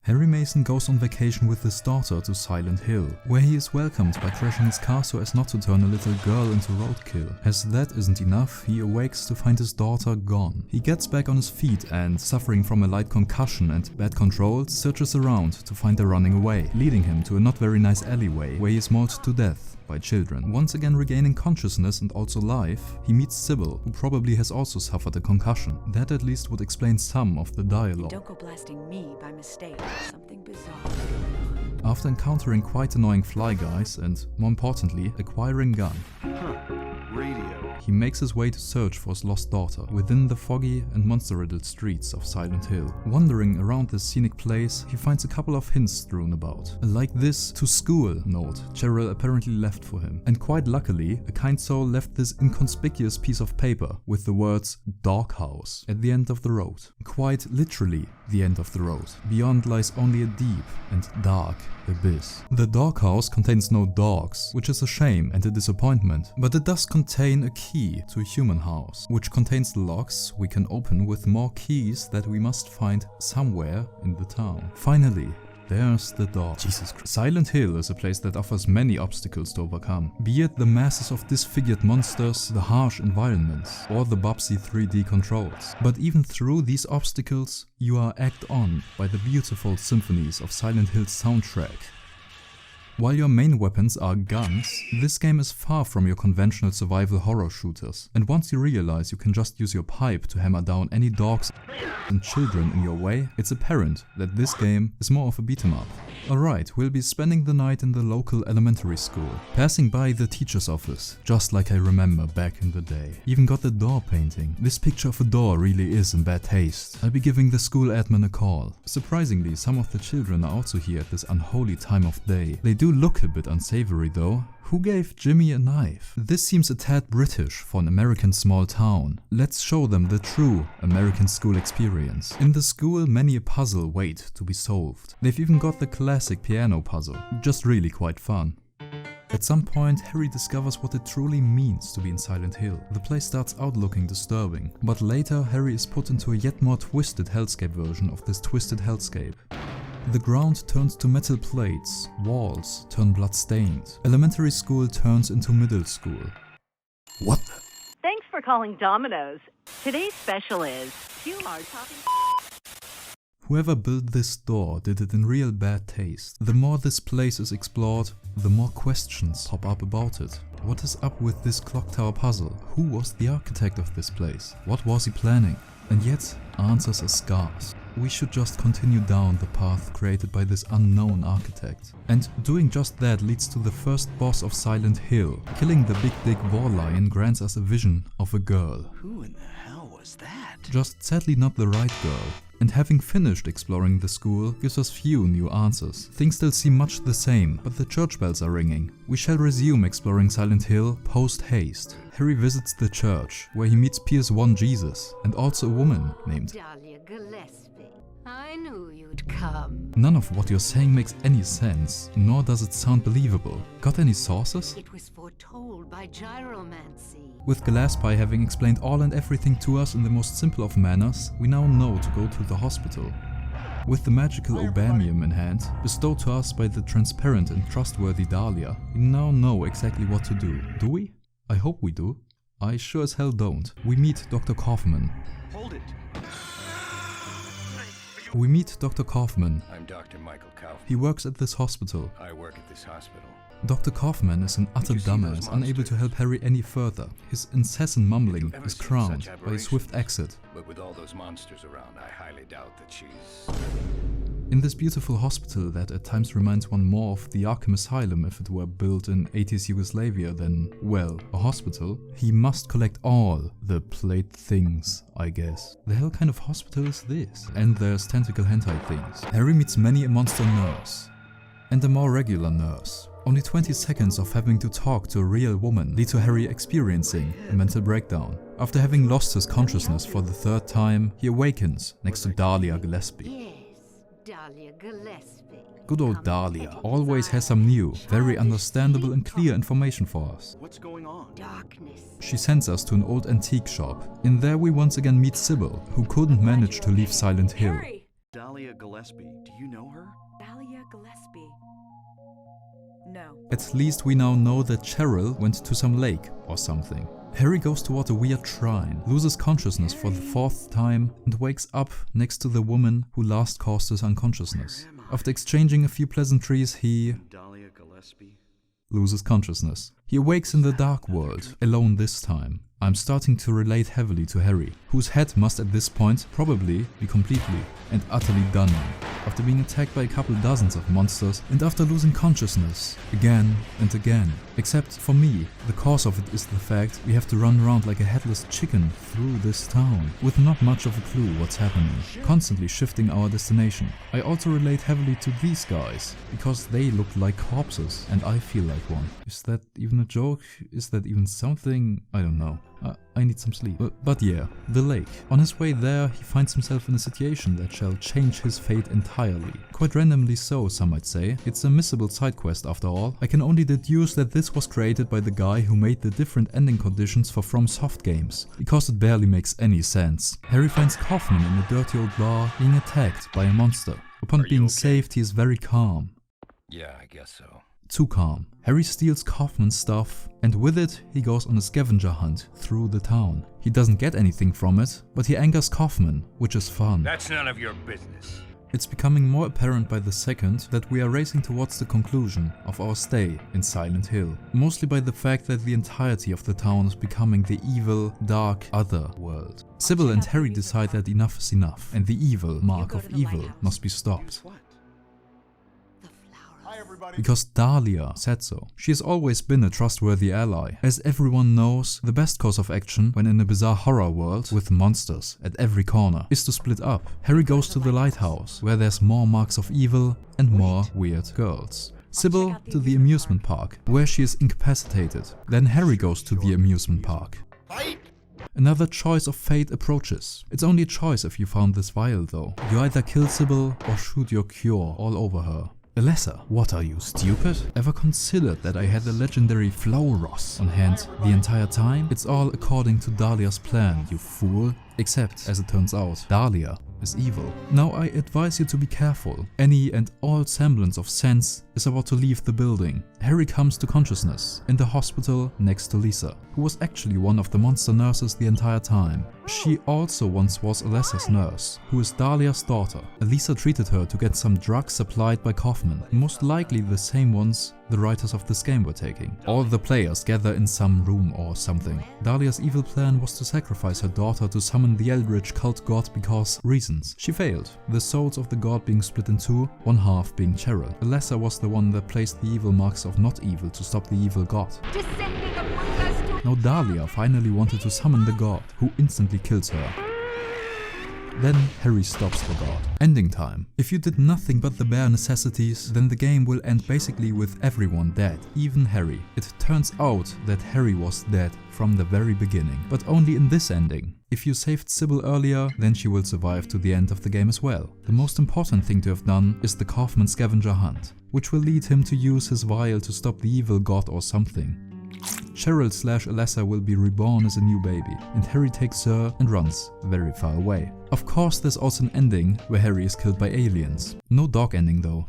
Harry Mason goes on vacation with his daughter to Silent Hill, where he is welcomed by crashing his car so as not to turn a little girl into roadkill. As that isn't enough, he awakes to find his daughter gone. He gets back on his feet and, suffering from a light concussion and bad control, searches around to find her running away, leading him to a not very nice alleyway where he is mauled to death by children. Once again regaining consciousness and also life, he meets Sybil, who probably has also suffered a concussion. That at least would explain some of the dialogue. Don't go blasting me by mistake. Something bizarre. After encountering quite annoying fly guys and, more importantly, acquiring gun, Radio. he makes his way to search for his lost daughter within the foggy and monster-riddled streets of Silent Hill. Wandering around this scenic place, he finds a couple of hints strewn about. Like this "to school" note Cheryl apparently left for him. And quite luckily, a kind soul left this inconspicuous piece of paper with the words "doghouse" at the end of the road. Quite literally the end of the road. Beyond lies only a deep and dark abyss. The doghouse contains no dogs, which is a shame and a disappointment, but it does contain a key to a human house, which contains the locks we can open with more keys that we must find somewhere in the town. Finally, there's the door. Jesus Christ. Silent Hill is a place that offers many obstacles to overcome, be it the masses of disfigured monsters, the harsh environments, or the Bubsy 3D controls. But even through these obstacles, you are egged on by the beautiful symphonies of Silent Hill's soundtrack. While your main weapons are guns, this game is far from your conventional survival horror shooters. And once you realize you can just use your pipe to hammer down any dogs and children in your way, it's apparent that this game is more of a beat 'em up. Alright, we'll be spending the night in the local elementary school, passing by the teacher's office, just like I remember back in the day. Even got the door painting. This picture of a door really is in bad taste. I'll be giving the school admin a call. Surprisingly, some of the children are also here at this unholy time of day. They do look a bit unsavory though. Who gave Jimmy a knife? This seems a tad British for an American small town. Let's show them the true American school experience. In the school, many a puzzle wait to be solved. They've even got the classic piano puzzle. Just really quite fun. At some point, Harry discovers what it truly means to be in Silent Hill. The place starts out looking disturbing, but later Harry is put into a yet more twisted hellscape version of this twisted hellscape. The ground turns to metal plates, walls turn blood-stained, elementary school turns into middle school. What the? Thanks for calling Domino's. Today's special is 2 hard topping. Whoever built this door did it in real bad taste. The more this place is explored, the more questions pop up about it. What is up with this clock tower puzzle? Who was the architect of this place? What was he planning? And yet, answers are scarce. We should just continue down the path created by this unknown architect. And doing just that leads to the first boss of Silent Hill. Killing the big dick war lion grants us a vision of a girl. Who in the hell was that? Just sadly not the right girl. And having finished exploring the school gives us few new answers. Things still seem much the same, but the church bells are ringing. We shall resume exploring Silent Hill post-haste. Harry visits the church, where he meets Piers 1 Jesus, and also a woman named Dahlia Gillespie. I knew you'd come. None of what you're saying makes any sense, nor does it sound believable. Got any sources? It was foretold by gyromancy. With Gillespie having explained all and everything to us in the most simple of manners, we now know to go to the hospital. With the magical Obamium in hand, bestowed to us by the transparent and trustworthy Dahlia, we now know exactly what to do. Do we? I hope we do. I sure as hell don't. We meet Dr. Kaufman. Hold it. We meet Dr. Kaufman. I'm Dr. Michael Kaufman. He works at this hospital. I work at this hospital. Dr. Kaufman is an utter You see dumbass, those unable to monsters? help Harry any further. His incessant mumbling Have you ever is seen crowned such by a swift aberrations? exit. But with all those monsters around, I highly doubt that she's... In this beautiful hospital that at times reminds one more of the Arkham Asylum if it were built in 80s Yugoslavia than, well, a hospital, he must collect all the plate things, I guess. The hell kind of hospital is this? And there's tentacle hentai things. Harry meets many a monster nurse. And a more regular nurse. Only 20 seconds of having to talk to a real woman lead to Harry experiencing a mental breakdown. After having lost his consciousness for the 3rd time, he awakens next to Dahlia Gillespie. Yes, Dahlia Gillespie. Good old Dahlia always has some new, very understandable and clear information for us. What's going on? Darkness. She sends us to an old antique shop. In there we once again meet Sybil, who couldn't manage to leave Silent Hill. Harry! Dahlia Dahlia Gillespie. Do you know her? Dahlia Gillespie. No. At least we now know that Cheryl went to some lake or something. Harry goes toward a weird shrine, loses consciousness for the 4th time, and wakes up next to the woman who last caused his unconsciousness. After exchanging a few pleasantries, he Dahlia Gillespie. loses consciousness. He awakes in the dark world, alone this time. I'm starting to relate heavily to Harry, whose head must at this point probably be completely and utterly done in, after being attacked by a couple dozens of monsters and after losing consciousness again and again. Except for me, the cause of it is the fact we have to run around like a headless chicken through this town, with not much of a clue what's happening, constantly shifting our destination. I also relate heavily to these guys, because they look like corpses and I feel like one. Is that even a joke? Is that even something? I don't know. I need some sleep. But yeah, the lake. On his way there, he finds himself in a situation that shall change his fate entirely. Quite randomly so, some might say. It's a missable side quest after all. I can only deduce that this was created by the guy who made the different ending conditions for FromSoft games, because it barely makes any sense. Harry finds Kaufman in a dirty old bar being attacked by a monster. Upon being saved, he is very calm. Yeah, I guess so. Too calm. Harry steals Kaufman's stuff, and with it he goes on a scavenger hunt through the town. He doesn't get anything from it, but he angers Kaufman, which is fun. That's none of your business. It's becoming more apparent by the second that we are racing towards the conclusion of our stay in Silent Hill. Mostly by the fact that the entirety of the town is becoming the evil, dark, other world. Sybil and Harry decide that enough is enough, and the evil mark of evil must be stopped. What? Because Dahlia said so. She has always been a trustworthy ally. As everyone knows, the best course of action when in a bizarre horror world with monsters at every corner is to split up. Harry goes to the lighthouse, where there's more marks of evil and more weird girls. Sybil to the amusement park, where she is incapacitated. Then Harry goes to the amusement park. Another choice of fate approaches. It's only a choice if you found this vial though. You either kill Sybil or shoot your cure all over her. Alessa, what are you, stupid? Ever considered that I had the legendary Flauros on hand the entire time? It's all according to Dahlia's plan, you fool. Except, as it turns out, Dahlia is evil. Now I advise you to be careful. Any and all semblance of sense is about to leave the building. Harry comes to consciousness in the hospital next to Lisa, who was actually one of the monster nurses the entire time. She also once was Alessa's nurse, who is Dahlia's daughter. Lisa treated her to get some drugs supplied by Kaufman, most likely the same ones the writers of this game were taking. All the players gather in some room or something. Dahlia's evil plan was to sacrifice her daughter to summon the Eldritch cult god because reasons. She failed, the souls of the god being split in two, one half being Cheryl. Alessa was the one that placed the evil marks of not evil to stop the evil god. Now Dahlia finally wanted to summon the god, who instantly kills her. Then Harry stops the god. Ending time. If you did nothing but the bare necessities, then the game will end basically with everyone dead, even Harry. It turns out that Harry was dead from the very beginning, but only in this ending. If you saved Sybil earlier, then she will survive to the end of the game as well. The most important thing to have done is the Kaufman scavenger hunt, which will lead him to use his vial to stop the evil god or something. Cheryl/Alessa will be reborn as a new baby, and Harry takes her and runs very far away. Of course, there's also an ending where Harry is killed by aliens. No dog ending though.